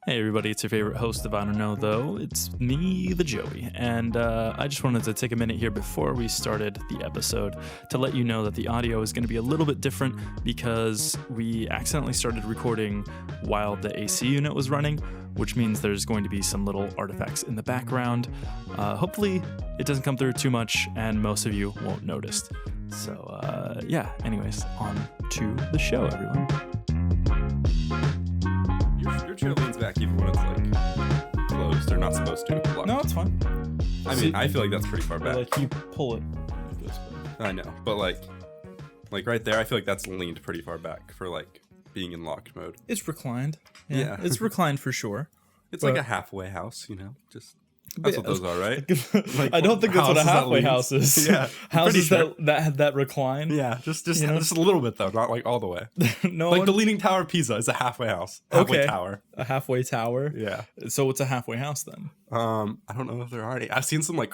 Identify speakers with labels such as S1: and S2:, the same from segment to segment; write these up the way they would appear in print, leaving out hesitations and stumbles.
S1: Hey everybody, it's your favorite host of I Don't Know Though. It's me, the Joey, and I just wanted to take a minute here before we started the episode to let you know that the audio is going to be a little bit different because we accidentally started recording while the AC unit was running, which means there's going to be some little artifacts in the background. Hopefully it doesn't come through too much and most of you won't notice. So yeah, anyways, on to the show, everyone.
S2: Your chair leans back even when it's like closed or not supposed to. Locked.
S1: No, it's fine.
S2: I mean, I feel like that's pretty far back.
S1: Like you pull it like this.
S2: I know, but like right there, I feel like that's leaned pretty far back for like being in locked mode.
S1: It's reclined. Yeah. It's reclined for sure.
S2: It's like a halfway house, you know? Just that's what those are, right?
S1: Like, I don't think that's what a halfway house is.
S2: Yeah,
S1: houses that recline.
S2: Yeah, just a little bit though, not like all the way.
S1: No,
S2: like the Leaning Tower of Pisa is a halfway house. Halfway tower.
S1: A halfway tower.
S2: Yeah.
S1: So it's a halfway house then.
S2: I don't know if there are any. I've seen some like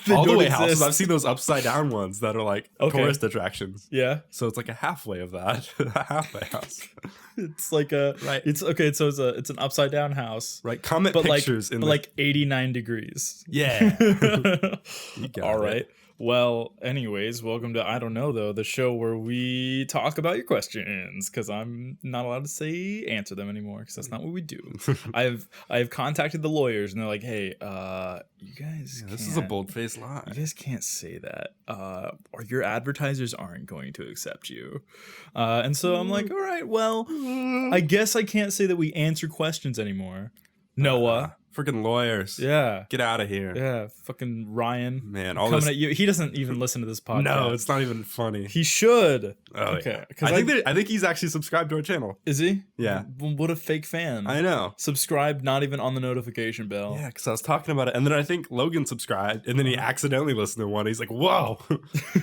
S2: all the way houses. I've seen those upside down ones that are like tourist attractions.
S1: Yeah.
S2: So it's like a halfway of that. A halfway house.
S1: It's like a right. It's okay. So it's an upside down house.
S2: Right. Comment pictures
S1: but like 89 degrees.
S2: Yeah.
S1: You got all right. Well, anyways, welcome to I Don't Know Though, the show where we talk about your questions, because I'm not allowed to say answer them anymore, because that's not what we do. I've contacted the lawyers, and they're like, hey, you guys
S2: this is a bold-faced lie.
S1: You guys can't say that, or your advertisers aren't going to accept you. And so I'm like, all right, well, I guess I can't say that we answer questions anymore. Noah.
S2: Freaking lawyers.
S1: Yeah.
S2: Get out of here.
S1: Yeah. Fucking Ryan.
S2: Man,
S1: all coming at you. He doesn't even listen to this podcast.
S2: No, it's not even funny.
S1: He should.
S2: Oh, okay. Yeah. I think he's actually subscribed to our channel.
S1: Is he?
S2: Yeah.
S1: What a fake fan.
S2: I know.
S1: Subscribed, not even on the notification bell.
S2: Yeah, because I was talking about it, and then I think Logan subscribed, and then he accidentally listened to one. He's like, whoa,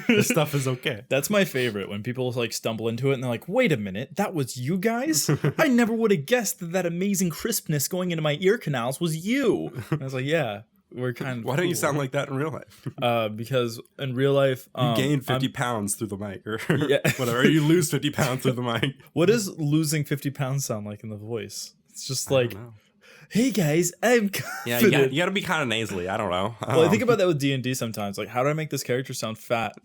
S2: this stuff is okay.
S1: That's my favorite, when people like stumble into it, and they're like, wait a minute, that was you guys? I never would have guessed that amazing crispness going into my ear canals was you. I was like, yeah, we're kind of.
S2: Why don't you sound like that in real
S1: life? Because in real life,
S2: you gain 50 pounds through the mic, or whatever. Or you lose 50 pounds through the mic.
S1: What does losing 50 pounds sound like in the voice? It's just like, hey guys, I'm confident.
S2: Yeah, you gotta be kind of nasally. I don't know.
S1: Well, I think about that with D&D sometimes. Like, how do I make this character sound fat?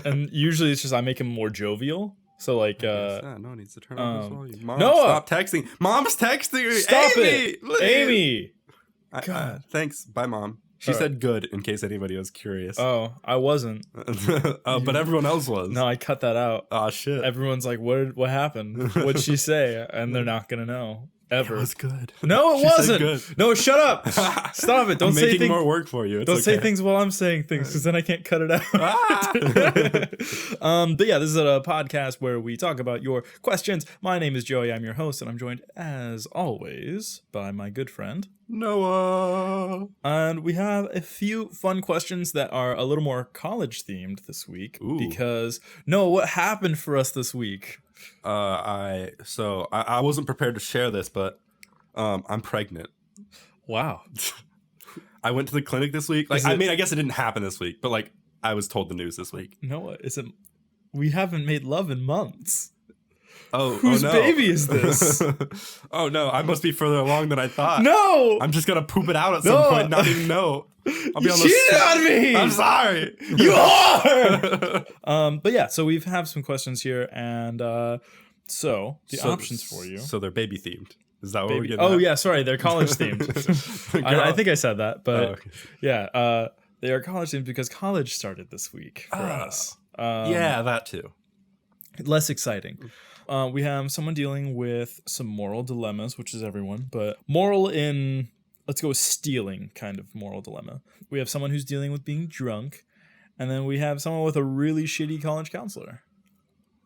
S1: And usually it's just I make him more jovial. So like,
S2: no one needs to turn off his volume. Mom,
S1: Noah!
S2: Stop texting. Mom's texting.
S1: Stop
S2: Amy!
S1: it, Amy.
S2: God. Thanks. Bye, Mom. She said good in case anybody was curious.
S1: Oh, I wasn't.
S2: But everyone else was.
S1: No, I cut that out.
S2: Oh, shit.
S1: Everyone's like, what happened? What'd she say? And they're not going to know. Ever.
S2: It was good.
S1: No, it wasn't. No, shut up. Stop it. Don't say
S2: making more work for you.
S1: Don't say things while I'm saying things, because then I can't cut it out. But yeah, this is a podcast where we talk about your questions. My name is Joey. I'm your host, and I'm joined, as always, by my good friend
S2: Noah.
S1: And we have a few fun questions that are a little more college themed this week.
S2: Ooh.
S1: Because Noah, what happened for us this week?
S2: I wasn't prepared to share this, but I'm pregnant.
S1: Wow.
S2: I went to the clinic this week. Like, I mean, I guess it didn't happen this week, but like I was told the news this week.
S1: Noah, we haven't made love in months.
S2: Whose
S1: baby is this?
S2: Oh no, I must be further along than I thought.
S1: No,
S2: I'm just gonna poop it out at some point, not even know.
S1: I'll be cheated on me.
S2: I'm sorry.
S1: You are. But yeah, so we have some questions here, and so options for you.
S2: So they're baby themed. Is that what we're getting?
S1: Oh
S2: at?
S1: Yeah, sorry, they're college themed. I think I said that, but yeah, they are college themed because college started this week for us.
S2: Yeah, that too.
S1: Less exciting. We have someone dealing with some moral dilemmas, which is everyone, but moral in, let's go with stealing kind of moral dilemma. We have someone who's dealing with being drunk, and then we have someone with a really shitty college counselor.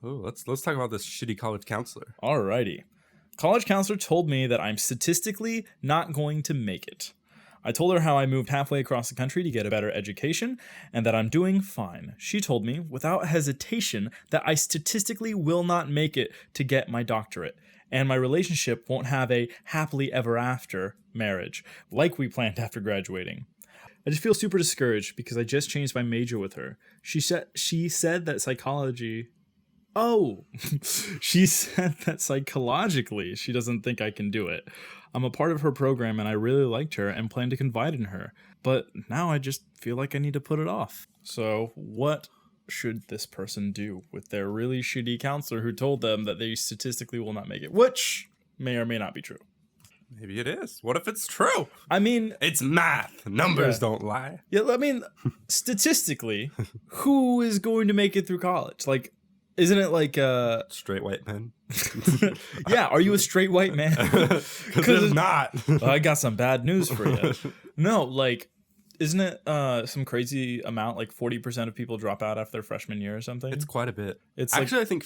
S2: Oh, let's talk about this shitty college counselor.
S1: Alrighty. College counselor told me that I'm statistically not going to make it. I told her how I moved halfway across the country to get a better education and that I'm doing fine. She told me without hesitation that I statistically will not make it to get my doctorate, and my relationship won't have a happily ever after marriage like we planned after graduating. I just feel super discouraged because I just changed my major with her. She said that psychology Oh, she said that psychologically she doesn't think I can do it. I'm a part of her program and I really liked her and plan to confide in her. But now I just feel like I need to put it off. So what should this person do with their really shitty counselor who told them that they statistically will not make it, which may or may not be true?
S2: Maybe it is. What if it's true?
S1: I mean,
S2: it's math. Numbers don't lie.
S1: Yeah, I mean, statistically, who is going to make it through college? Like, isn't it like
S2: straight white men?
S1: Yeah, are you a straight white man?
S2: Because if not,
S1: I got some bad news for you. No, like, isn't it some crazy amount? Like 40% of people drop out after their freshman year or something.
S2: It's quite a bit.
S1: It's
S2: actually,
S1: like,
S2: I think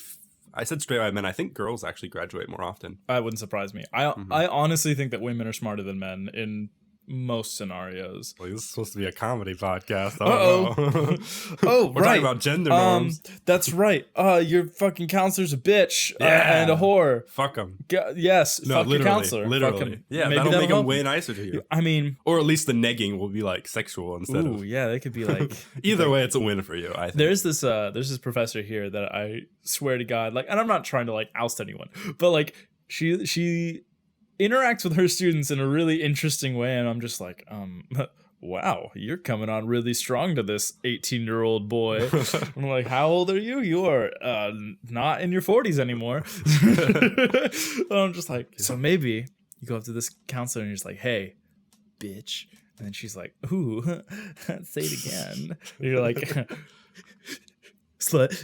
S2: I said straight white men. I think girls actually graduate more often.
S1: That wouldn't surprise me. I honestly think that women are smarter than men in most scenarios.
S2: Well, this is supposed to be a comedy podcast.
S1: Oh,
S2: we're
S1: right.
S2: talking about gender norms.
S1: That's right. Your fucking counselor's a bitch and a whore.
S2: Fuck them.
S1: Yes.
S2: No,
S1: fuck
S2: literally,
S1: your counselor.
S2: Literally. Yeah,
S1: maybe
S2: that'll make them
S1: help
S2: way nicer to you.
S1: I mean,
S2: or at least the negging will be like sexual instead of.
S1: Yeah, they could be like.
S2: Either way, it's a win for you. I think.
S1: There's this professor here that I swear to God, like, and I'm not trying to like oust anyone, but like she interacts with her students in a really interesting way, and I'm just like, wow, you're coming on really strong to this 18-year-old boy. I'm like, how old are you? You are not in your 40s anymore. I'm just like, so maybe you go up to this counselor and you're just like, hey, bitch. And then she's like, ooh, say it again. And you're like, slut.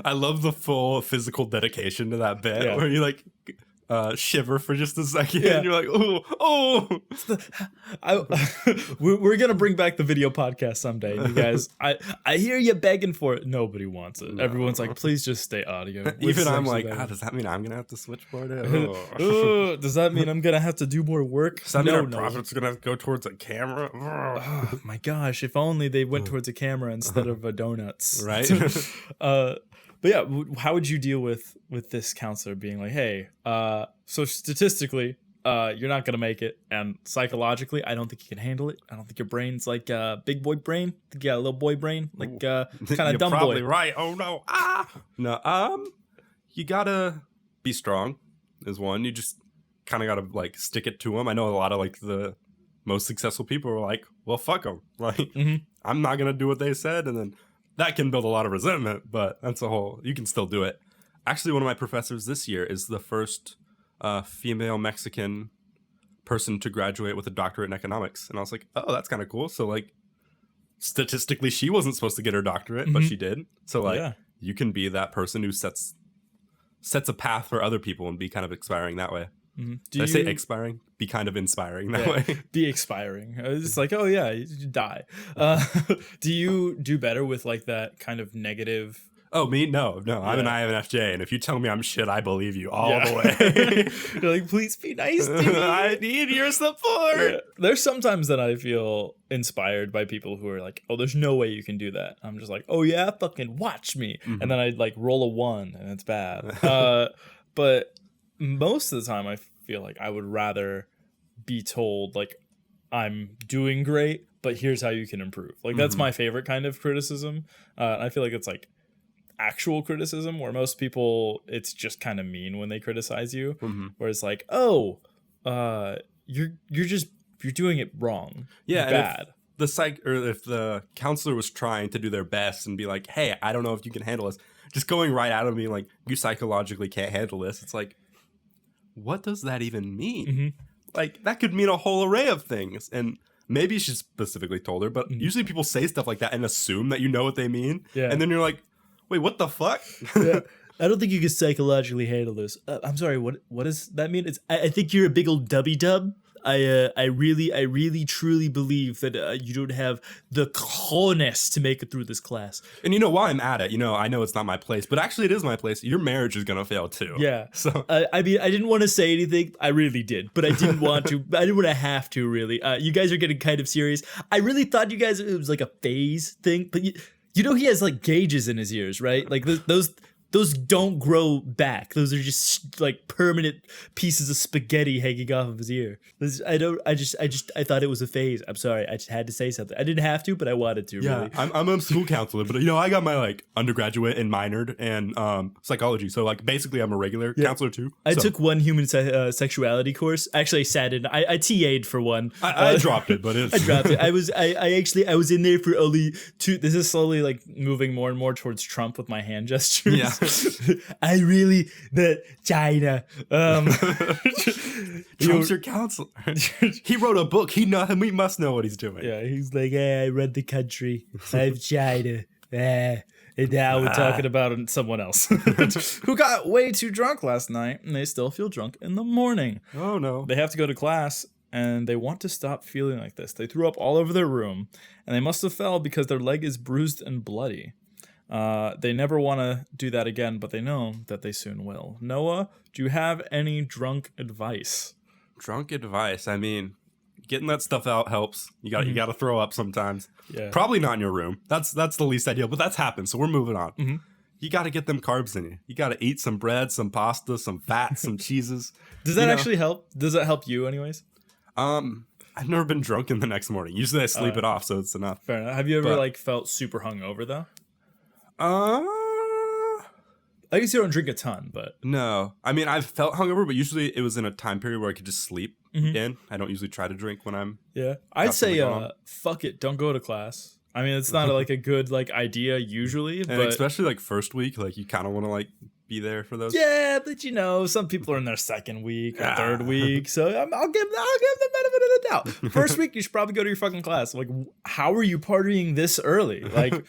S2: I love the full physical dedication to that bit where you like shiver for just a second and you're like, oh.
S1: We're gonna bring back the video podcast someday, you guys. I hear you begging for it. Nobody wants it. No. Everyone's like, please just stay audio.
S2: Even I'm like, does that mean I'm gonna have to switchboard it?
S1: Does that mean I'm gonna have to do more work?
S2: Does that mean our profits are gonna have to go towards a camera?
S1: Oh my gosh, if only they went towards a camera instead of a donuts.
S2: Right.
S1: But yeah, how would you deal with this counselor being like, hey, so statistically, you're not going to make it. And psychologically, I don't think you can handle it. I don't think your brain's like a big boy brain. I think you got a little boy brain, like kind of dumb boy. You're
S2: probably right. Oh, no. No, you got to be strong is one. You just kind of got to like stick it to them. I know a lot of like the most successful people are like, well, fuck them. Like, I'm not going to do what they said. And then that can build a lot of resentment, but that's a whole, you can still do it. Actually, one of my professors this year is the first female Mexican person to graduate with a doctorate in economics. And I was like, oh, that's kind of cool. So like, statistically, she wasn't supposed to get her doctorate, but she did. So like, you can be that person who sets a path for other people and be kind of inspiring that way. Did I say expiring? Be kind of inspiring that way.
S1: Be expiring. It's like, oh yeah, you die. Do you do better with like that kind of negative?
S2: Oh, me? No. I'm an INFJ, and if you tell me I'm shit, I believe you all the way.
S1: You're like, please be nice to me.
S2: I need your support.
S1: Yeah. There's sometimes that I feel inspired by people who are like, oh, there's no way you can do that. I'm just like, oh yeah, fucking watch me. And then I like roll a 1 and it's bad. But most of the time I feel like I would rather be told like I'm doing great, but here's how you can improve. Like that's my favorite kind of criticism. I feel like it's like actual criticism where most people, it's just kind of mean when they criticize you, where it's like, oh, you're doing it wrong.
S2: Yeah.
S1: Bad.
S2: If the counselor was trying to do their best and be like, hey, I don't know if you can handle this, just going right out of me like, you psychologically can't handle this. It's like, what does that even mean? Like, that could mean a whole array of things. And maybe she specifically told her, but usually people say stuff like that and assume that you know what they mean. Yeah. And then you're like, wait, what the fuck?
S1: Yeah. I don't think you can psychologically handle this. I'm sorry, what does that mean? I think you're a big old dubby-dub. I really truly believe that you don't have the cojones to make it through this class.
S2: And you know why I'm at it. You know, I know it's not my place, but actually it is my place. Your marriage is gonna fail too.
S1: Yeah.
S2: So
S1: I mean, I didn't want to say anything. I really did, but I didn't want to. I didn't want to have to. Really, you guys are getting kind of serious. I really thought you guys it was like a phase thing, but you know he has like gauges in his ears, right? Like those those don't grow back. Those are just like permanent pieces of spaghetti hanging off of his ear. I thought it was a phase. I'm sorry. I just had to say something. I didn't have to, but I wanted to.
S2: Yeah,
S1: really.
S2: I'm a school counselor, but I got my like undergraduate and minored in psychology. So like basically I'm a regular counselor too.
S1: I took one human sexuality course. Actually, I sat in. I TA'd for one.
S2: I dropped it, but
S1: I dropped it. I was in there for only 2. This is slowly like moving more and more towards Trump with my hand gestures.
S2: Yeah.
S1: I really the China.
S2: Trump's your counselor. He wrote a book. He must know what he's doing.
S1: Yeah, he's like, I run the country. I'm China. And now we're talking about someone else who got way too drunk last night, and they still feel drunk in the morning.
S2: Oh no.
S1: They have to go to class, and they want to stop feeling like this. They threw up all over their room, and they must have fell because their leg is bruised and bloody. They never want to do that again, but they know that they soon will. Noah, do you have any drunk advice?
S2: Drunk advice. I mean, getting that stuff out helps. You got to throw up sometimes.
S1: Yeah.
S2: Probably not in your room. That's the least ideal, but that's happened. So we're moving on. You got to get them carbs in you. You got to eat some bread, some pasta, some fat, some cheeses.
S1: Does that actually help? Does that help you anyways?
S2: I've never been drunk in the next morning. Usually I sleep it off, so it's enough.
S1: Fair enough. Have you ever felt super hungover though? I guess you don't drink a ton, but
S2: no. I mean, I've felt hungover, but usually it was in a time period where I could just sleep in. I don't usually try to drink when I'm
S1: I'd say fuck it, don't go to class. I mean, it's not like a good like idea usually,
S2: and
S1: but
S2: especially like first week, like you kind of want to like be there for those.
S1: Yeah, but some people are in their second week or third week, so I'll give the benefit of the doubt. First week, you should probably go to your fucking class. Like, how are you partying this early? Like,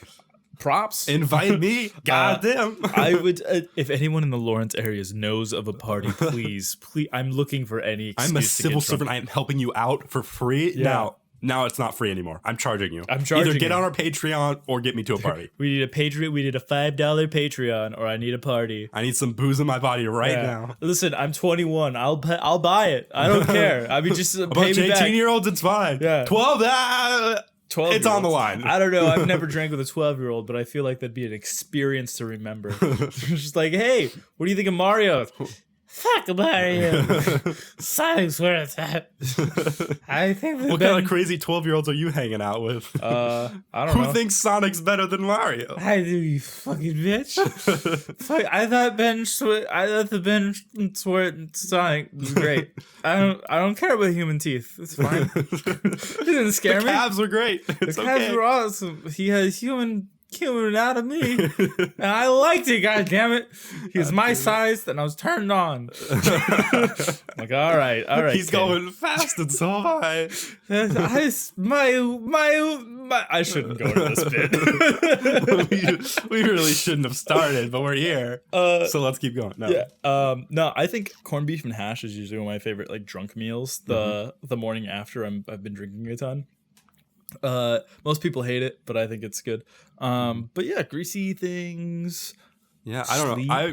S1: props.
S2: Invite me. Goddamn.
S1: I would, if anyone in the Lawrence areas knows of a party, please. I'm looking for any excuse.
S2: I'm a civil servant. I'm helping you out for free.
S1: Yeah.
S2: Now it's not free anymore. I'm charging you.
S1: Either
S2: get on our Patreon or get me to a party.
S1: We need a Patreon. We need a $5 Patreon, or I need a party.
S2: I need some booze in my body right now.
S1: Listen, I'm 21. I'll buy it. I don't care. I mean, just pay me back.
S2: 18-year-olds, it's fine.
S1: Yeah.
S2: 12.
S1: 12
S2: it's on the line.
S1: I don't know. I've never drank with a 12-year-old, but I feel like that'd be an experience to remember. Just like, hey, what do you think of Mario? Fuck Mario. Sonic's where it's at. I think
S2: what kind of crazy 12-year-olds are you hanging out with?
S1: I don't know.
S2: Who thinks Sonic's better than Mario?
S1: I do, you fucking bitch. Fuck, I thought the Ben Sonic was great. I don't care about human teeth. It's fine. It didn't scare me.
S2: The calves were great. It's
S1: the calves were awesome. He has human anatomy, and I liked it. God damn it, he was my size, and I was turned on. Like, all right.
S2: He's going fast and so high.
S1: I shouldn't go to this bit.
S2: we really shouldn't have started, but we're here, so let's keep going.
S1: No, I think corned beef and hash is usually one of my favorite like drunk meals. The morning after I've been drinking a ton. Most people hate it, but I think it's good. But yeah, greasy things.
S2: Yeah, I don't know.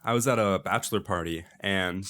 S2: I was at a bachelor party, and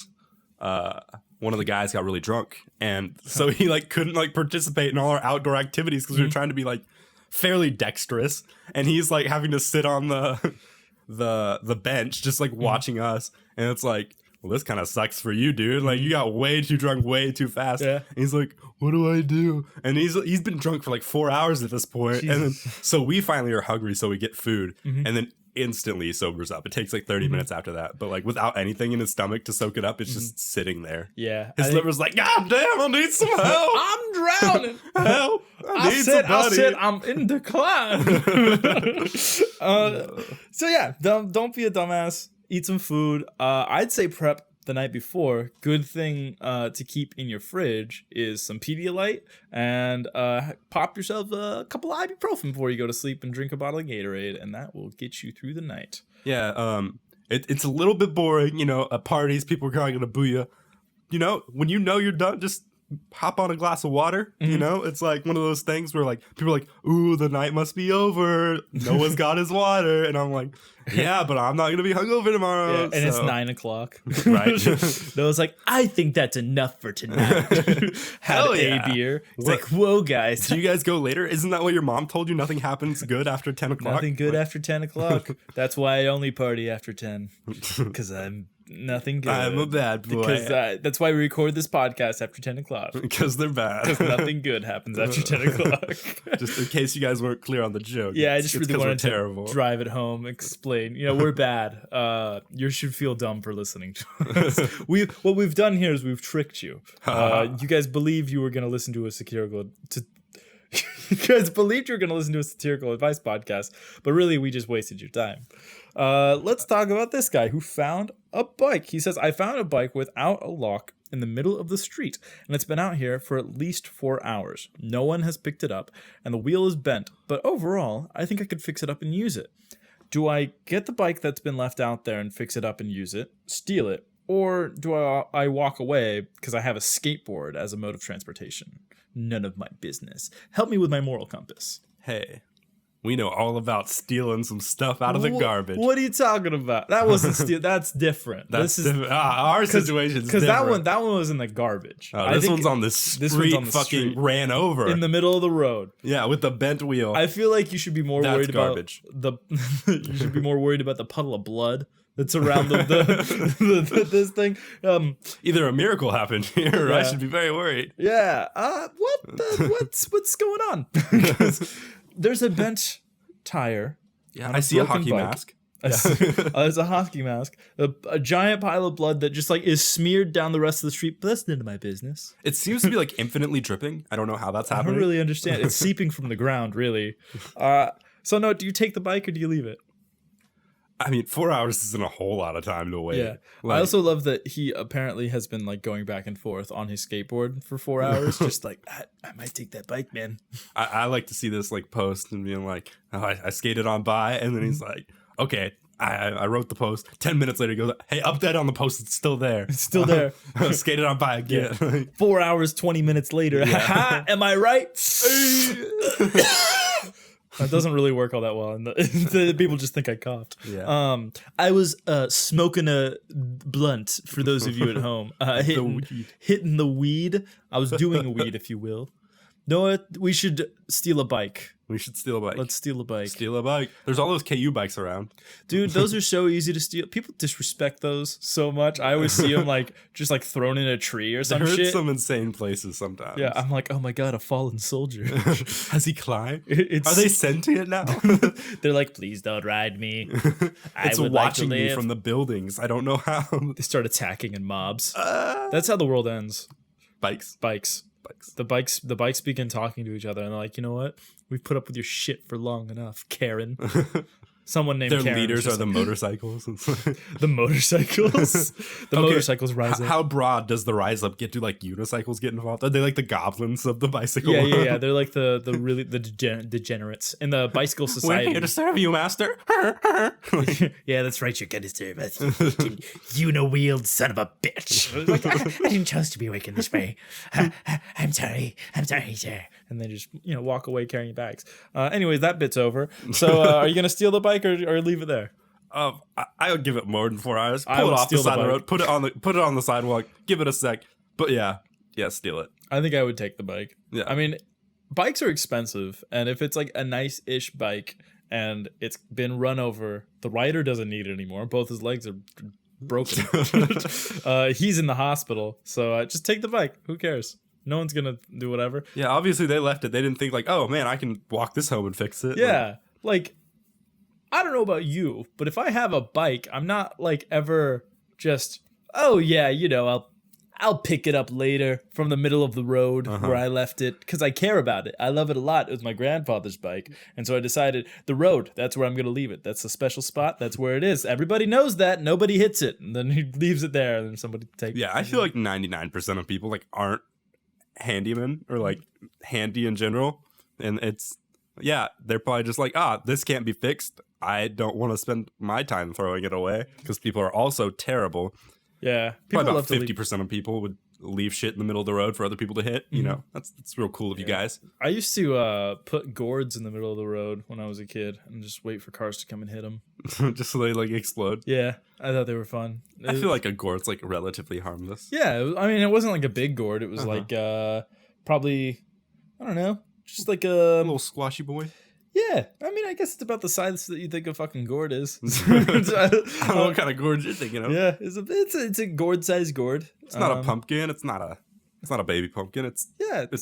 S2: one of the guys got really drunk, and so he like couldn't like participate in all our outdoor activities because we were trying to be like fairly dexterous, and he's like having to sit on the bench just like watching us, and it's like, well, this kind of sucks for you, dude. Like, you got way too drunk way too fast.
S1: Yeah.
S2: And he's like, what do I do? And he's been drunk for like 4 hours at this point.
S1: Jesus.
S2: And then, so we finally are hungry, so we get food. And then instantly he sobers up. It takes like 30 minutes after that. But like without anything in his stomach to soak it up, it's just sitting there.
S1: Yeah.
S2: His liver's like, God damn, I need some help.
S1: I'm drowning.
S2: Help. I need somebody.
S1: I'm in decline. So yeah, don't be a dumbass. Eat some food. I'd say prep the night before. Good thing to keep in your fridge is some Pedialyte, and pop yourself a couple of ibuprofen before you go to sleep, and drink a bottle of Gatorade, and that will get you through the night.
S2: Yeah, it's a little bit boring, at parties, people are kind of going to boo you. When you know you're done, just hop on a glass of water. You know, it's like one of those things where like people are like, ooh, the night must be over. Noah's got his water. And I'm like, yeah, but I'm not going to be hungover tomorrow.
S3: Yeah, and it's 9:00.
S2: Right.
S3: Noah's like, I think that's enough for tonight. Had a beer. It's like, whoa, guys.
S2: Do you guys go later? Isn't that what your mom told you? Nothing happens good after 10 o'clock?
S3: Nothing good after 10 o'clock. That's why I only party after 10. Because I'm nothing good.
S2: I'm a bad boy.
S3: Because that's why we record this podcast after 10 o'clock.
S2: Because they're bad.
S3: Because nothing good happens after 10 o'clock.
S2: Just in case you guys weren't clear on the joke.
S3: Yeah, I just really wanted to
S2: terrible.
S3: drive it home, explain. You know, we're bad. You should feel dumb for listening to us. What we've done here is we've tricked you. You guys believe you were going to listen to a satirical... You guys believed you were going to listen to a satirical advice podcast, but really we just wasted your time. Let's talk about this guy who found a bike. He says, I found a bike without a lock in the middle of the street, and it's been out here for at least 4 hours. No one has picked it up, and the wheel is bent, but overall, I think I could fix it up and use it. Do I get the bike that's been left out there and fix it up and use it, steal it, or do I walk away because I have a skateboard as a mode of transportation? None of my business. Help me with my moral compass.
S2: Hey, we know all about stealing some stuff out of the garbage.
S3: What are you talking about? That wasn't steal. That's different.
S2: This is our situation's
S3: because
S2: different.
S3: that one was in the garbage.
S2: Oh, this one's on the street. Fucking ran over
S3: in the middle of the road.
S2: Yeah, with the bent wheel.
S3: I feel like you should be more worried
S2: garbage.
S3: about the. You should be more worried about the puddle of blood that's around this thing.
S2: Either a miracle happened here, or I should be very worried.
S3: Yeah. What's going on? There's a bent tire.
S2: Yeah, I see a hockey mask.
S3: There's a hockey mask. A giant pile of blood that just like is smeared down the rest of the street. But that's none of my business.
S2: It seems to be like infinitely dripping. I don't know how that's happening.
S3: I don't really understand. It's seeping from the ground, really. So no, do you take the bike or do you leave it?
S2: I mean, 4 hours isn't a whole lot of time to wait.
S3: Yeah. I also love that he apparently has been like going back and forth on his skateboard for 4 hours. Just like, I might take that bike, man.
S2: I like to see this like post and being like, oh, I skated on by. And then he's like, okay, I wrote the post. 10 minutes later, he goes, hey, update on the post. It's still there.
S3: It's still there.
S2: Skated on by again.
S3: Yeah. 4 hours, 20 minutes later. Yeah. Am I right? That doesn't really work all that well, and the people just think I coughed.
S2: Yeah.
S3: I was smoking a blunt, for those of you at home. Hitting the weed. I was doing a weed, if you will. No, we should steal a bike.
S2: We should steal a bike.
S3: Let's steal a bike.
S2: Steal a bike. There's all those KU bikes around.
S3: Dude, those are so easy to steal. People disrespect those so much. I always see them like just like thrown in a tree or some
S2: They're
S3: shit.
S2: in some insane places sometimes.
S3: Yeah, I'm like, oh my god, a fallen soldier.
S2: Has he climbed? Are they sentient now?
S3: They're like, please don't ride me.
S2: It's watching me from the buildings. I don't know how.
S3: They start attacking in mobs. That's how the world ends.
S2: Bikes.
S3: The bikes begin talking to each other, and they're like, you know what? We've put up with your shit for long enough, Karen. Someone named
S2: Their
S3: Karen.
S2: leaders are the motorcycles.
S3: The motorcycles? Motorcycles rise up.
S2: How broad does the rise up get? Do like unicycles get involved? Are they like the goblins of the bicycle?
S3: Yeah. They're like the really degenerates in the bicycle society.
S2: We're here to serve you, master.
S3: Yeah, that's right. You're gonna serve us. Uniwheeled son of a bitch. Like, I didn't choose to be awakened this way. I'm sorry, sir. And they just walk away carrying bags. Anyways, that bit's over. So are you gonna steal the bike or leave it there?
S2: I would give it more than 4 hours.
S3: I
S2: Pull
S3: would
S2: it off the
S3: steal the
S2: side of the
S3: bike.
S2: road. Put it on the sidewalk. Give it a sec. But yeah, steal it.
S3: I think I would take the bike.
S2: Yeah.
S3: I mean, bikes are expensive, and if it's like a nice-ish bike and it's been run over, the rider doesn't need it anymore. Both his legs are broken. He's in the hospital, so just take the bike. Who cares? No one's gonna do whatever.
S2: Yeah, obviously they left it. They didn't think like, oh man, I can walk this home and fix it.
S3: Yeah, like I don't know about you, but if I have a bike, I'm not like ever just, oh yeah, I'll pick it up later from the middle of the road where I left it, because I care about it. I love it a lot. It was my grandfather's bike, and so I decided the road, that's where I'm going to leave it. That's a special spot. That's where it is. Everybody knows that. Nobody hits it, and then he leaves it there, and then somebody takes it.
S2: Yeah, I feel like 99% of people like aren't handymen or like handy in general, and they're probably just like, this can't be fixed. I don't want to spend my time throwing it away, because people are also terrible.
S3: Yeah,
S2: Probably about 50% of people would leave shit in the middle of the road for other people to hit. You know, that's real cool of you guys.
S3: I used to put gourds in the middle of the road when I was a kid and just wait for cars to come and hit them.
S2: Just so they like explode.
S3: Yeah, I thought they were fun.
S2: I feel like a gourd's like relatively harmless.
S3: Yeah, I mean, it wasn't like a big gourd. It was like probably, I don't know, just like
S2: A little squashy boy.
S3: Yeah, I mean, I guess it's about the size that you think a fucking gourd is.
S2: I don't know what kind of gourd you're thinking of.
S3: Yeah, it's a gourd-sized gourd.
S2: It's not a pumpkin. It's not a baby pumpkin. It's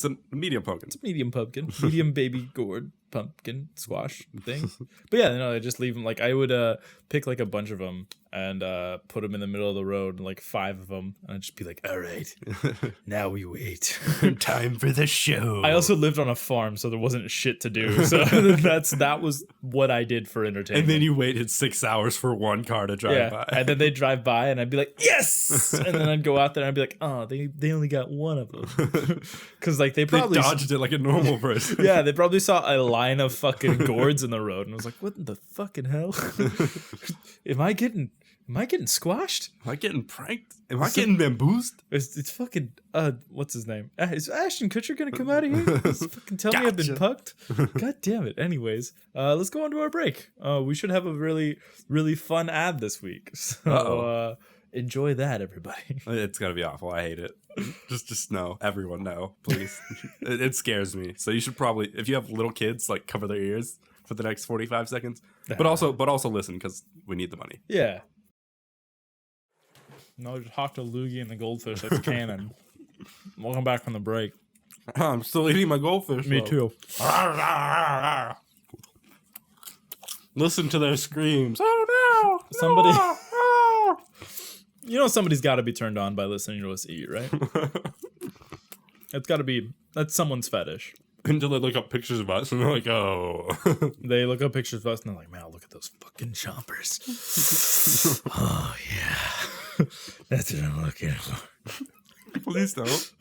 S2: a medium pumpkin.
S3: It's a medium pumpkin, medium baby gourd pumpkin squash thing. But yeah, no, I just leave them. Like I would pick like a bunch of them and put them in the middle of the road, like 5 of them, and I'd just be like, all right, now we wait.
S2: Time for the show.
S3: I also lived on a farm, so there wasn't shit to do. So that was what I did for entertainment.
S2: And then you waited 6 hours for one car to drive by.
S3: And then they'd drive by, and I'd be like, yes! And then I'd go out there, and I'd be like, oh, they only got one of them. Because like they probably
S2: dodged it like a normal person.
S3: Yeah, they probably saw a line of fucking gourds in the road, and I was like, what in the fucking hell? Am I getting squashed?
S2: Am I getting pranked? Am I getting bamboozled?
S3: It's fucking what's his name? Is Ashton Kutcher gonna come out of here? Just fucking tell me I've been pucked. God damn it. Anyways, let's go on to our break. We should have a really, really fun ad this week. So enjoy that, everybody.
S2: It's gonna be awful. I hate it. Just know, everyone know, please. It scares me. So you should probably, if you have little kids, like cover their ears for the next 45 seconds. But also listen because we need the money.
S3: Yeah. No, just talk to Loogie and the goldfish. That's canon. Welcome back from the break.
S2: I'm still eating my goldfish.
S3: Me
S2: though.
S3: too.
S2: Listen to their screams. Oh no!
S3: Somebody.
S2: No!
S3: You know somebody's got to be turned on by listening to us eat, right? It's got to be. That's someone's fetish.
S2: Until they look up pictures of us and they're like, oh.
S3: They look up pictures of us and they're like, man, look at those fucking chompers. Oh, yeah. That's what I'm looking for.
S2: Please don't.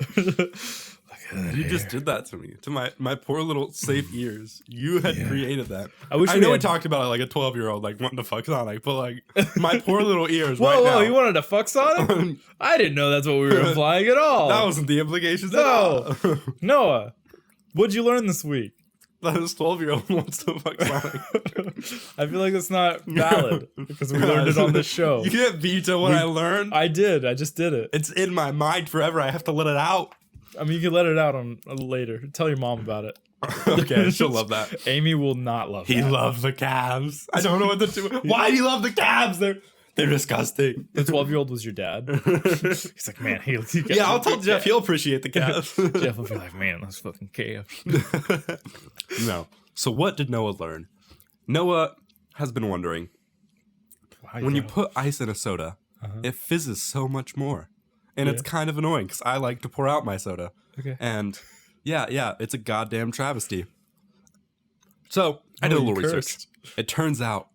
S2: You just did that to me, to my poor little safe ears. You had created that. I know we talked about it like a 12-year-old, like wanting to fuck Sonic, but like my poor little ears.
S3: Whoa, you wanted to fuck Sonic? I didn't know that's what we were implying at all.
S2: That wasn't the implications at all.
S3: Noah, what'd you learn this week?
S2: That this 12-year-old wants to fuck Sonic.
S3: I feel like it's not valid because we learned it on this show.
S2: You can't veto what I learned.
S3: I did. I just did it.
S2: It's in my mind forever. I have to let it out.
S3: I mean, you can let it out on later. Tell your mom about it.
S2: Okay, she'll love that.
S3: Amy will not love
S2: He
S3: that.
S2: loves the calves. I don't know what to do. Why do you love the calves? They're disgusting.
S3: The 12-year-old was your dad. He's like, man,
S2: yeah, I'll tell Jeff he'll appreciate the calves.
S3: Jeff will be like, man, those fucking calves.
S2: No. So what did Noah learn? Noah has been wondering, when you put ice in a soda, it fizzes so much more. And it's kind of annoying because I like to pour out my soda.
S3: Okay.
S2: And yeah, it's a goddamn travesty. So I did a little research. It turns out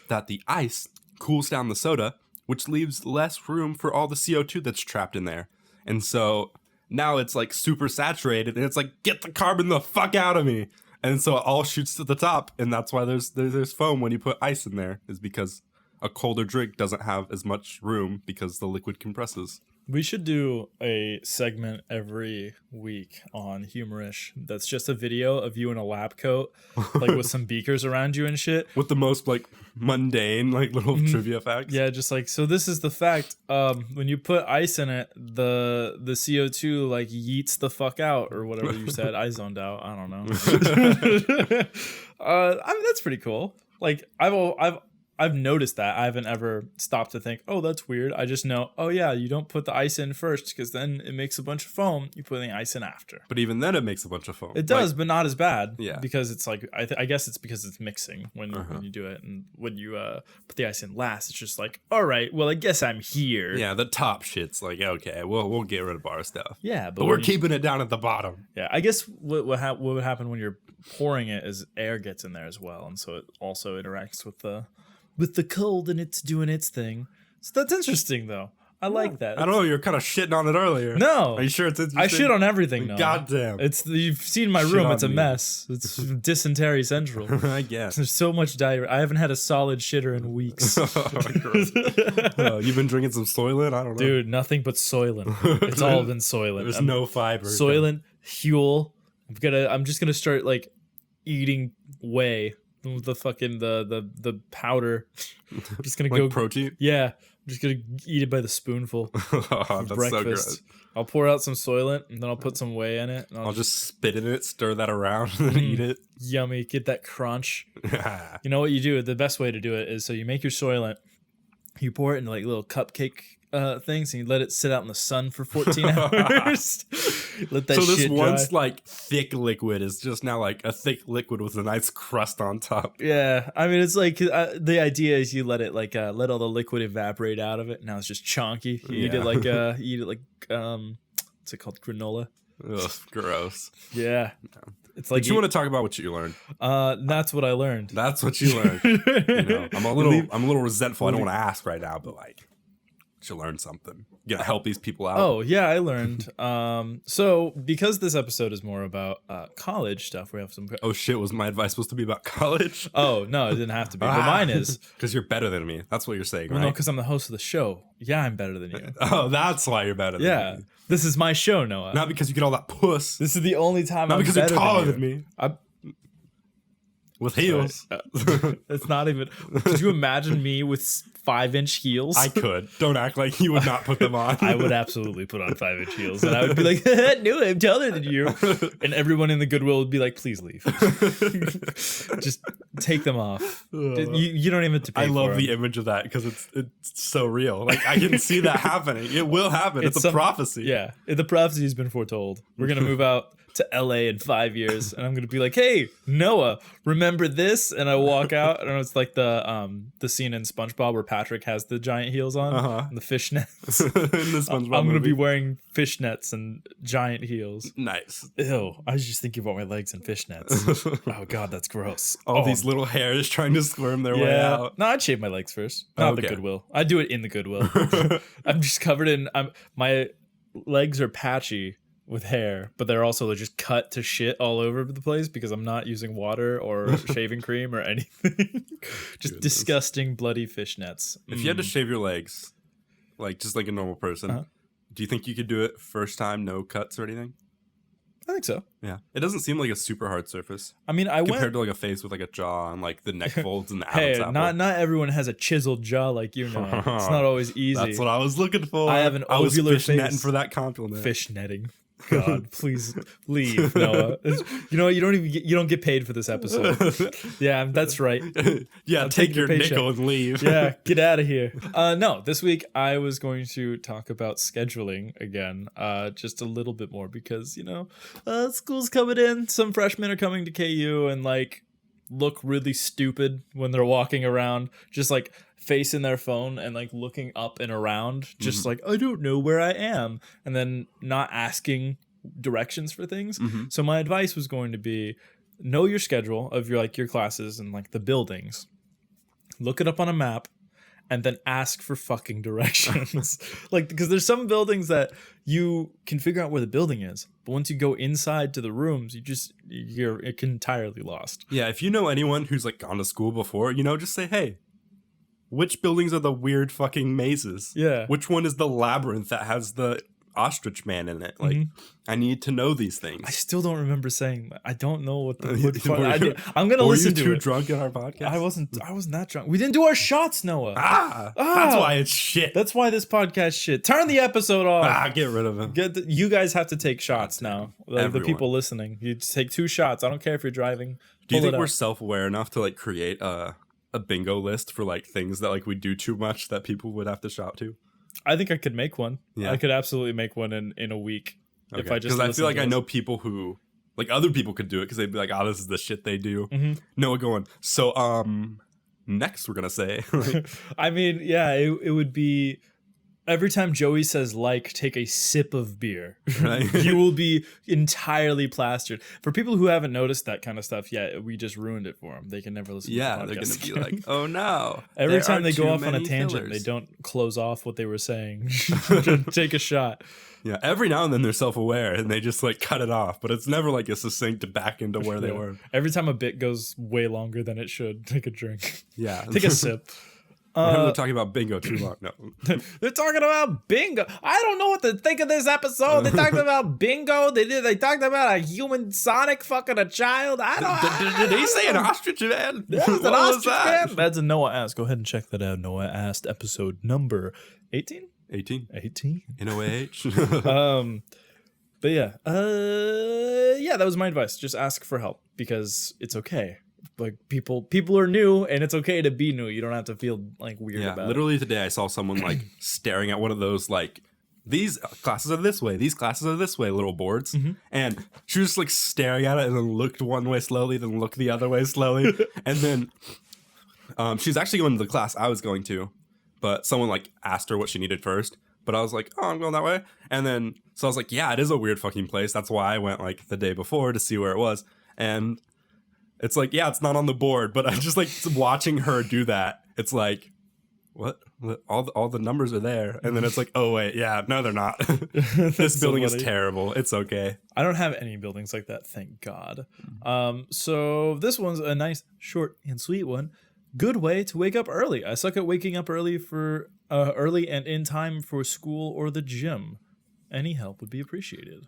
S2: that the ice cools down the soda, which leaves less room for all the CO2 that's trapped in there. And so now it's like super saturated and it's like, get the carbon the fuck out of me. And so it all shoots to the top. And that's why there's foam when you put ice in there, is because a colder drink doesn't have as much room because the liquid compresses.
S3: We should do a segment every week on Humorish that's just a video of you in a lab coat, like with some beakers around you and shit.
S2: With the most like mundane, like little trivia facts.
S3: Yeah, just like, so this is the fact. When you put ice in it, the CO2 like yeets the fuck out, or whatever you said. I zoned out. I don't know. I mean, that's pretty cool. Like I've noticed that. I haven't ever stopped to think, oh, that's weird. I just know, oh yeah, you don't put the ice in first because then it makes a bunch of foam. You put the ice in after.
S2: But even then it makes a bunch of foam.
S3: It does, but not as bad.
S2: Yeah.
S3: Because it's like, I guess it's because it's mixing when you do it. And when you put the ice in last, it's just like, all right, well, I guess I'm here.
S2: Yeah, the top shit's like, okay, we'll get rid of our stuff.
S3: Yeah.
S2: But we're keeping it down at the bottom.
S3: Yeah, I guess what would happen when you're pouring it is air gets in there as well. And so it also interacts with the cold and it's doing its thing. So that's interesting though. I like that.
S2: I don't know. You're kind of shitting on it earlier.
S3: No.
S2: Are you sure it's interesting?
S3: I shit on everything now.
S2: Goddamn.
S3: You've seen my
S2: Shit
S3: room.
S2: on
S3: It's a
S2: me.
S3: mess. It's dysentery central.
S2: I guess.
S3: There's so much diarrhea. I haven't had a solid shitter in weeks.
S2: You've been drinking some Soylent? I don't know.
S3: Dude, nothing but Soylent. It's all been Soylent.
S2: There's no fiber.
S3: Soylent, Huel. I'm just gonna start like eating whey. The fucking the powder. I'm just gonna
S2: Like
S3: go
S2: protein?
S3: Yeah. I'm just gonna eat it by the spoonful for
S2: That's so
S3: breakfast.
S2: gross.
S3: I'll pour out some Soylent and then I'll put some whey in it. And
S2: I'll just spit in it, stir that around, and then eat it.
S3: Yummy. Get that crunch. You know what you do? The best way to do it is so you make your Soylent, you pour it into like little cupcake things, and you let it sit out in the sun for 14 hours. Let that
S2: So this
S3: shit dry.
S2: once like thick liquid is just now like a thick liquid with a nice crust on top.
S3: Yeah, I mean it's like the idea is you let it like let all the liquid evaporate out of it. Now it's just chunky. You eat it like what's it called, granola?
S2: Ugh, gross.
S3: Yeah, it's like
S2: But you want to talk about what you learned?
S3: That's what I learned.
S2: That's what you learned. You know, I'm a little resentful. I don't want to ask right now, but like, you learn something. You gotta help these people out.
S3: Oh yeah, I learned. So because this episode is more about college stuff, we have some.
S2: Oh shit! Was my advice supposed to be about college?
S3: Oh no, it didn't have to be. But mine is
S2: because you're better than me. That's what you're saying,
S3: well,
S2: right?
S3: no, because I'm the host of the show. Yeah, I'm better than you.
S2: Oh, that's why you're better.
S3: Yeah,
S2: than me.
S3: this is my show, Noah.
S2: Not because you get all that puss.
S3: This is the only time.
S2: Not
S3: I'm
S2: because you're
S3: better
S2: taller
S3: than
S2: than me. With
S3: Sorry.
S2: heels.
S3: It's not even. Could you imagine me with 5-inch heels?
S2: I could. Don't act like you would not put them on.
S3: I would absolutely put on 5-inch heels, and I would be like, "No, I'm taller than you." And everyone in the Goodwill would be like, "Please leave. Just take them off. You don't even have to pay."
S2: I love
S3: for
S2: the
S3: them.
S2: image of that because it's so real. Like I can see that happening. It will happen. It's a prophecy.
S3: Yeah, the prophecy has been foretold. We're gonna move out to LA in 5 years, and I'm gonna be like, "Hey, Noah, remember this?" And I walk out, and it's like the scene in SpongeBob where Patrick has the giant heels on, and the fishnets.
S2: In the SpongeBob
S3: I'm gonna
S2: movie.
S3: be wearing fishnets and giant heels.
S2: Nice.
S3: Ew! I was just thinking about my legs and fishnets. Oh God, that's gross.
S2: All these little hairs trying to squirm their way out.
S3: No, I'd shave my legs first. Not the
S2: Okay.
S3: Goodwill. I'd do it in the Goodwill. I'm just covered in. My legs are patchy with hair, but they're also just cut to shit all over the place because I'm not using water or shaving cream or anything. Just
S2: Goodness.
S3: disgusting bloody fishnets.
S2: If you had to shave your legs, like just like a normal person, do you think you could do it first time, no cuts or anything?
S3: I think so.
S2: Yeah. It doesn't seem like a super hard surface
S3: I mean, I
S2: compared
S3: went.
S2: to like a face with like a jaw and like the neck folds and the
S3: Hey,
S2: Adam's apple.
S3: not everyone has a chiseled jaw like you know. It's not always easy.
S2: That's what I was looking for.
S3: I have an
S2: I was
S3: ovular
S2: fishnetting
S3: face.
S2: for that compliment.
S3: Fish netting. God, please leave, Noah. You know what? You don't get paid for this episode. Yeah, that's right.
S2: Yeah,
S3: I'll
S2: take
S3: take
S2: your
S3: your paycheck.
S2: nickel and leave.
S3: Yeah, get out of here. No, this week I was going to talk about scheduling again, just a little bit more because school's coming in. Some freshmen are coming to KU and like look really stupid when they're walking around, just like facing their phone and like looking up and around, just like I don't know where I am, and then not asking directions for things. So my advice was going to be know your schedule of your classes and like the buildings. Look it up on a map and then ask for fucking directions. Because there's some buildings that you can figure out where the building is, but once you go inside to the rooms, you're entirely lost.
S2: Yeah, if you know anyone who's like gone to school before, just say, hey, which buildings are the weird fucking mazes?
S3: Yeah.
S2: Which one is the labyrinth that has the ostrich man in it? Like, I need to know these things.
S3: I still don't remember saying that. I don't know what the
S2: Were
S3: I'm gonna listen to
S2: you too
S3: it.
S2: drunk in our podcast?
S3: I wasn't that drunk. We didn't do our shots, Noah.
S2: That's why it's shit.
S3: That's why this podcast shit. Turn the episode off.
S2: Get rid of him.
S3: You guys have to take shots now. The
S2: Everyone.
S3: people listening, you just take 2 shots. I don't care if you're driving.
S2: Do you
S3: Pull
S2: think
S3: it
S2: we're
S3: up.
S2: self-aware enough to like create a bingo list for like things that like we do too much that people would have to shop to?
S3: I think I could make one.
S2: Yeah.
S3: I could absolutely make one in a week if I just.
S2: Because I feel
S3: listened
S2: like
S3: to
S2: I
S3: this.
S2: know people who like other people could do it because they'd be like, oh, this is the shit they do. Noah going. So next we're gonna say.
S3: I mean, yeah, it would be Every time Joey says like, take a sip of beer,
S2: Right.
S3: you will be entirely plastered. For people who haven't noticed that kind of stuff yet, we just ruined it for them. They can never listen
S2: Yeah,
S3: to the
S2: they're
S3: podcast
S2: gonna be
S3: again.
S2: like, oh no.
S3: Every
S2: there
S3: time
S2: are
S3: they go
S2: too
S3: off on a
S2: many
S3: tangent,
S2: fillers.
S3: they don't close off what they were saying. To take a shot.
S2: Yeah, every now and then they're self-aware and they just like cut it off, but it's never like a succinct back into where they
S3: Yeah.
S2: were.
S3: Every time a bit goes way longer than it should, take a drink.
S2: Yeah.
S3: Take a sip.
S2: We're talking about bingo too long. No.
S3: They're talking about bingo. I don't know what to think of this episode. They talked about bingo. They talked about a human Sonic fucking a child. I don't.
S2: Did he say an ostrich, man?
S3: That was an
S2: What was
S3: ostrich,
S2: that?
S3: man. That's a Noah Asked. Go ahead and check that out. Noah Asked episode number 18?
S2: 18.
S3: 18.
S2: NOAH.
S3: But yeah. Yeah, that was my advice. Just ask for help because it's okay. Like people are new and it's okay to be new. You don't have to feel like weird
S2: Yeah,
S3: about
S2: literally today I saw someone like staring at one of those like these classes are this way, these classes are this way little boards.
S3: Mm-hmm.
S2: And she was just like staring at it and then looked one way slowly, then looked the other way slowly. And then she's actually going to the class I was going to, but someone like asked her what she needed first. But I was like, oh, I'm going that way. And then so I was like, yeah, it is a weird fucking place. That's why I went like the day before to see where it was. And it's like, yeah, it's not on the board, but I just like watching her do that. It's like, what? All the numbers are there, and then it's like, oh wait, yeah, no, they're not. This building is terrible. It's okay.
S3: I don't have any buildings like that, thank God. So this one's a nice, short, and sweet one. Good way to wake up early. I suck at waking up early and in time for school or the gym. Any help would be appreciated.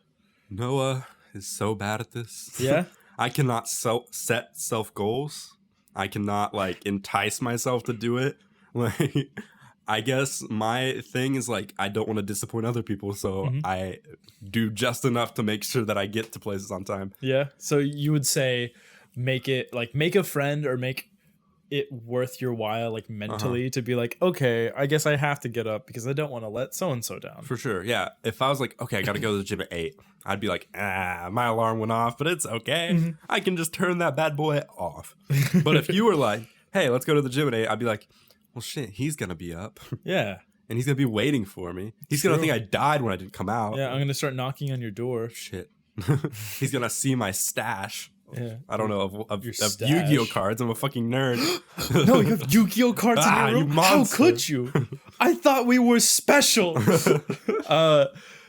S2: Noah is so bad at this.
S3: Yeah.
S2: I cannot set self goals. I cannot like entice myself to do it. Like, I guess my thing is like I don't want to disappoint other people, so I do just enough to make sure that I get to places on time.
S3: Yeah. So you would say make a friend or make it worth your while, like mentally, to be like, okay, I guess I have to get up because I don't want to let so and so down.
S2: For sure, yeah. If I was like, okay, I got to go to the gym at 8, I'd be like, my alarm went off, but it's okay. I can just turn that bad boy off. But if you were like, hey, let's go to the gym at 8, I'd be like, well, shit, he's gonna be up.
S3: Yeah.
S2: And he's gonna be waiting for me. He's gonna think I died when I didn't come out.
S3: Yeah, I'm gonna start knocking on your door.
S2: Shit. He's gonna see my stash.
S3: Yeah.
S2: I don't know of
S3: stash.
S2: Yu-Gi-Oh cards. I'm a fucking nerd.
S3: No, you have Yu-Gi-Oh cards in your
S2: You
S3: room. How
S2: monster.
S3: could you? I thought we were special.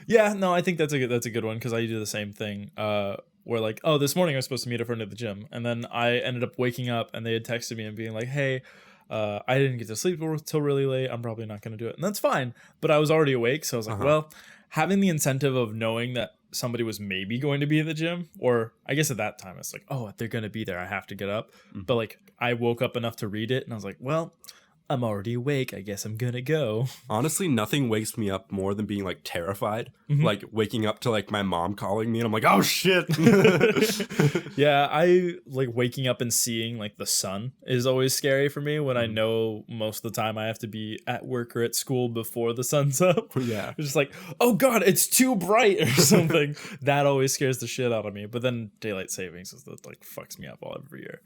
S3: Yeah, no, I think that's a good one because I do the same thing. Where like, oh, this morning I was supposed to meet a friend at the gym, and then I ended up waking up and they had texted me and being like, hey, I didn't get to sleep till really late. I'm probably not going to do it, and that's fine. But I was already awake, so I was like, well, having the incentive of knowing that somebody was maybe going to be at the gym, or I guess at that time it's like, oh, they're going to be there, I have to get up. But like I woke up enough to read it and I was like, well, I'm already awake, I guess I'm gonna go.
S2: Honestly, nothing wakes me up more than being like terrified. Like waking up to like my mom calling me and I'm like, oh shit.
S3: Yeah, I like waking up and seeing like the sun is always scary for me when I know most of the time I have to be at work or at school before the sun's up.
S2: Yeah.
S3: It's just like, oh god, it's too bright or something. That always scares the shit out of me. But then daylight savings is that like fucks me up all every year.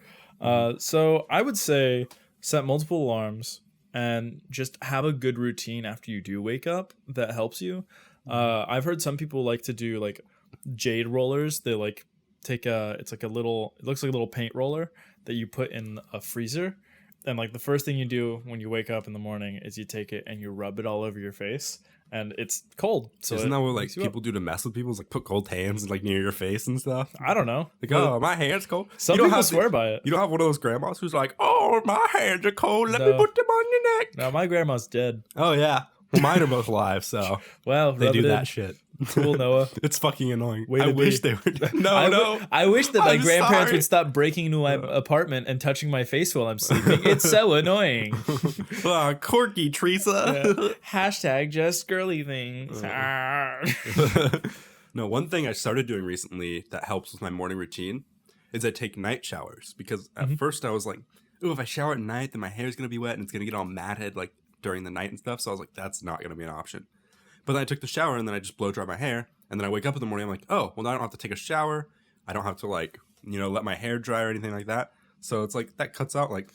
S3: So I would say set multiple alarms and just have a good routine after you do wake up that helps you. I've heard some people like to do like jade rollers. They like take it looks like a little paint roller that you put in a freezer. And like the first thing you do when you wake up in the morning is you take it and you rub it all over your face, and it's cold. So
S2: Isn't that what like people do to mess with people? Is like put cold hands like near your face and stuff?
S3: I don't know.
S2: Like, oh, my hand's cold.
S3: Some
S2: You don't
S3: people
S2: have
S3: swear by it.
S2: You don't have one of those grandmas who's like, oh, my hands are cold. Let me
S3: No.
S2: put them on your neck.
S3: No, my grandma's dead.
S2: Oh, yeah. Well, mine are both alive, so
S3: Well,
S2: they
S3: rub
S2: do
S3: it
S2: that
S3: in.
S2: shit.
S3: Cool, Noah.
S2: It's fucking annoying.
S3: Way
S2: I
S3: to
S2: wish
S3: be.
S2: they were. No.
S3: I wish that my
S2: I'm
S3: grandparents
S2: sorry.
S3: would stop breaking into my apartment and touching my face while I'm sleeping. It's so annoying.
S2: Corky, Teresa.
S3: Hashtag just girly things.
S2: No, one thing I started doing recently that helps with my morning routine is I take night showers. Because at first I was like, ooh, if I shower at night, then my hair's going to be wet and it's going to get all matted like during the night and stuff. So I was like, that's not going to be an option. But then I took the shower and then I just blow dry my hair. And then I wake up in the morning, I'm like, oh, well, now I don't have to take a shower. I don't have to like, let my hair dry or anything like that. So it's like, that cuts out like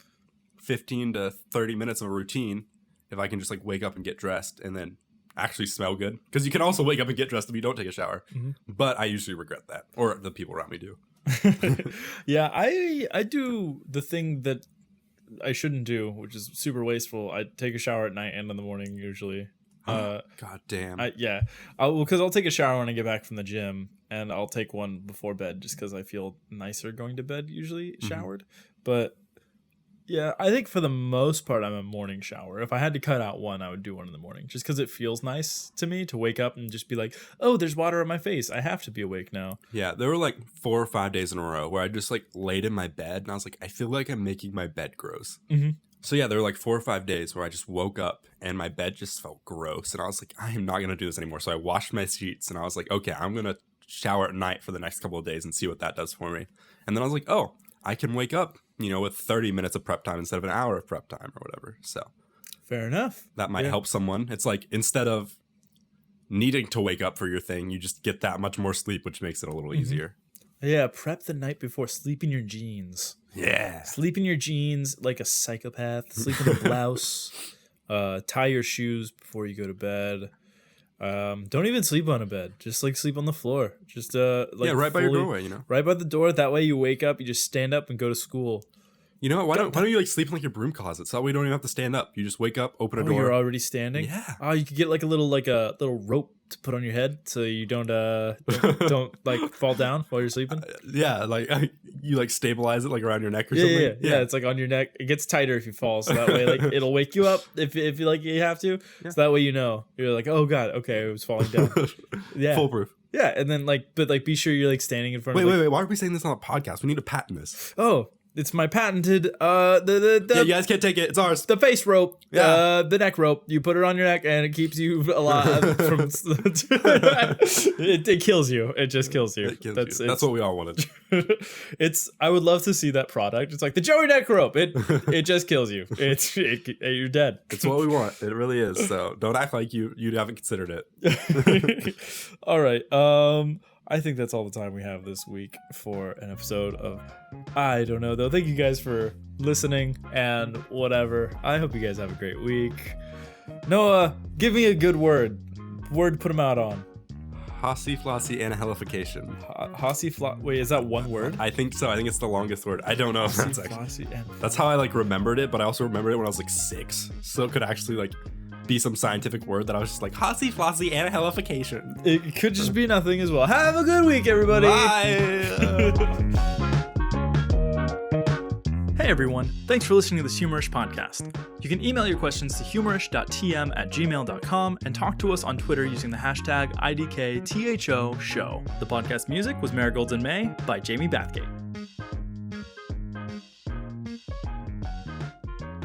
S2: 15 to 30 minutes of a routine if I can just like wake up and get dressed and then actually smell good. Because you can also wake up and get dressed if you don't take a shower. But I usually regret that, or the people around me do.
S3: Yeah, I do the thing that I shouldn't do, which is super wasteful. I take a shower at night and in the morning usually.
S2: God damn.
S3: Because I'll take a shower when I get back from the gym, and I'll take one before bed just because I feel nicer going to bed usually showered. But yeah, I think for the most part, I'm a morning shower. If I had to cut out one, I would do one in the morning just because it feels nice to me to wake up and just be like, oh, there's water on my face. I have to be awake now.
S2: Yeah, there were like 4 or 5 days in a row where I just like laid in my bed and I was like, I feel like I'm making my bed gross. So yeah, there were like 4 or 5 days where I just woke up and my bed just felt gross. And I was like, I am not going to do this anymore. So I washed my sheets and I was like, okay, I'm going to shower at night for the next couple of days and see what that does for me. And then I was like, oh, I can wake up, with 30 minutes of prep time instead of an hour of prep time or whatever. So
S3: fair enough.
S2: That might help someone. It's like instead of needing to wake up for your thing, you just get that much more sleep, which makes it a little easier.
S3: Yeah, prep the night before. Sleep in your jeans.
S2: Yeah.
S3: Sleep in your jeans like a psychopath. Sleep in a blouse. Tie your shoes before you go to bed. Don't even sleep on a bed. Just like sleep on the floor. Just
S2: right by your doorway,
S3: Right by the door. That way you wake up, you just stand up and go to school.
S2: You know what? Why don't you like sleep in like your broom closet? So that way you don't even have to stand up. You just wake up, open a door.
S3: You're already standing?
S2: Yeah.
S3: Oh, you could get like a little rope to put on your head so you don't like fall down while you're sleeping.
S2: Yeah, like you like stabilize it like around your neck or something.
S3: Yeah, it's like on your neck. It gets tighter if you fall, so that way like it'll wake you up if you like you have to. Yeah. So that way you're like, oh god, okay, I was falling down. Yeah, foolproof. Yeah, and then be sure you're like standing in front.
S2: Wait. Why are we saying this on a podcast? We need to patent this.
S3: Oh. It's my patented
S2: yeah, you guys can't take it. It's ours.
S3: The face rope. Yeah. The neck rope. You put it on your neck and it keeps you alive from it kills you. It just kills you.
S2: That's what we all wanted.
S3: I would love to see that product. It's like the Joey neck rope. It just kills you. You're dead.
S2: It's what we want. It really is. So don't act like you haven't considered it.
S3: All right. I think that's all the time we have this week for an episode of I Don't Know Though. Thank you guys for listening and whatever. I hope you guys have a great week. Noah, give me a good word. Word to put them out on.
S2: Hossy-flossy anahelification.
S3: Wait, is that one word?
S2: I think so. I think it's the longest word. I don't know if that's actually. That's how I like remembered it, but I also remembered it when I was like 6. So it could actually like be some scientific word that I was just like hossy-flossy anahelification.
S3: It could just be nothing as well. Have a good week, everybody.
S2: Bye.
S1: Hey everyone, thanks for listening to this Humorish podcast. You can email your questions to humorish.tm at gmail.com and talk to us on Twitter using the hashtag IDKTHO show. The podcast music was Marigolds in May by Jamie Bathgate.